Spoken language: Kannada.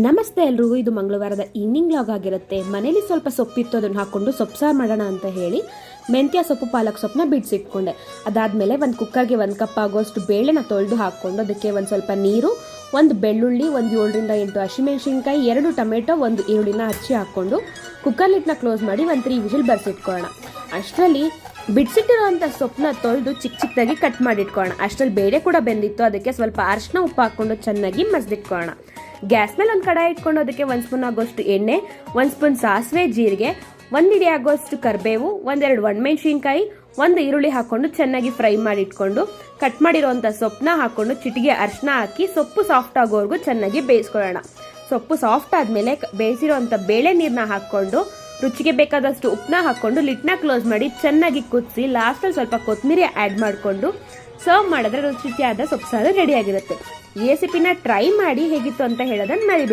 ನಮಸ್ತೆ ಎಲ್ರಿಗೂ. ಇದು ಮಂಗಳವಾರದ ಈವ್ನಿಂಗ್ ವ್ಲಾಗ್ ಆಗಿರುತ್ತೆ. ಮನೇಲಿ ಸ್ವಲ್ಪ ಸೊಪ್ಪಿತ್ತು, ಅದನ್ನು ಹಾಕ್ಕೊಂಡು ಸೊಪ್ಪು ಸಾರು ಮಾಡೋಣ ಅಂತ ಹೇಳಿ ಮೆಂತ್ಯ ಸೊಪ್ಪು ಪಾಲಕ್ ಸೊಪ್ಪನ್ನ ಬಿಡಿಸಿಟ್ಕೊಂಡೆ. ಅದಾದಮೇಲೆ ಒಂದು ಕುಕ್ಕರ್ಗೆ 1 ಕಪ್ ಆಗೋಷ್ಟು ಬೇಳೆನ ತೊಳೆದು ಹಾಕ್ಕೊಂಡು ಅದಕ್ಕೆ ಒಂದು ಸ್ವಲ್ಪ ನೀರು, ಒಂದು ಬೆಳ್ಳುಳ್ಳಿ, ಒಂದು 7 ರಿಂದ 8 ಹಸಿಮೆಣಸಿನ್ಕಾಯಿ, 2 ಟೊಮೆಟೊ, 1 ಈರುಳ್ಳಿನ ಹಚ್ಚಿ ಹಾಕ್ಕೊಂಡು ಕುಕ್ಕರ್ ಲಿಡ್ನ ಕ್ಲೋಸ್ ಮಾಡಿ 3 ವಿಷಲ್ ಬರ್ಸಿಟ್ಕೊಳ್ಳೋಣ. ಅಷ್ಟರಲ್ಲಿ ಬಿಡಿಸಿಟ್ಟಿರೋಂಥ ಸೊಪ್ಪನ್ನ ತೊಳೆದು ಚಿಕ್ಕ ಚಿಕ್ಕದಾಗಿ ಕಟ್ ಮಾಡಿಟ್ಕೊಳ್ಳೋಣ. ಅಷ್ಟರಲ್ಲಿ ಬೇಳೆ ಕೂಡ ಬೆಂದಿತ್ತು, ಅದಕ್ಕೆ ಸ್ವಲ್ಪ ಅರಿಶಿನ ಉಪ್ಪು ಹಾಕ್ಕೊಂಡು ಚೆನ್ನಾಗಿ ಮಸ್ದಿಟ್ಕೊಳ್ಳೋಣ. ಗ್ಯಾಸ್ ಮೇಲೆ ಒಂದು ಕಡಾಯಿ ಇಟ್ಕೊಂಡು ಅದಕ್ಕೆ 1 ಸ್ಪೂನ್ ಆಗೋಷ್ಟು ಎಣ್ಣೆ, 1 ಸ್ಪೂನ್ ಸಾಸಿವೆ ಜೀರಿಗೆ, 1 ಹಿಡಿ ಆಗೋಷ್ಟು ಕರಿಬೇವು, 1-2 ಒಣಮೆಣಸಿನ್ಕಾಯಿ, 1 ಈರುಳ್ಳಿ ಹಾಕ್ಕೊಂಡು ಚೆನ್ನಾಗಿ ಫ್ರೈ ಮಾಡಿ ಇಟ್ಕೊಂಡು ಕಟ್ ಮಾಡಿರೋಂಥ ಸೊಪ್ಪನ್ನ ಹಾಕ್ಕೊಂಡು ಚಿಟಿಗೆ ಅರಿಶಿನ ಹಾಕಿ ಸೊಪ್ಪು ಸಾಫ್ಟ್ ಆಗೋವರೆಗೂ ಚೆನ್ನಾಗಿ ಬೇಯಿಸ್ಕೊಳ್ಳೋಣ. ಸೊಪ್ಪು ಸಾಫ್ಟ್ ಆದಮೇಲೆ ಬೇಯಿಸಿರೋಂಥ ಬೇಳೆ ನೀರನ್ನ ಹಾಕ್ಕೊಂಡು ರುಚಿಗೆ ಬೇಕಾದಷ್ಟು ಉಪ್ಪನ್ನ ಹಾಕ್ಕೊಂಡು ಲಿಡ್ನ ಕ್ಲೋಸ್ ಮಾಡಿ ಚೆನ್ನಾಗಿ ಕುದಿಸಿ ಲಾಸ್ಟಲ್ಲಿ ಸ್ವಲ್ಪ ಕೊತ್ತಂಬರಿ ಆ್ಯಡ್ ಮಾಡಿಕೊಂಡು ಸರ್ವ್ ಮಾಡಿದ್ರೆ ರುಚಿಯಾದ ಸೊಪ್ಪು ಸಾರು ರೆಡಿಯಾಗಿರುತ್ತೆ. ಈ ರೆಸಿಪಿನ ಟ್ರೈ ಮಾಡಿ ಹೇಗಿತ್ತು ಅಂತ ಹೇಳೋದನ್ನ ಮರಿಬೇಡಿ.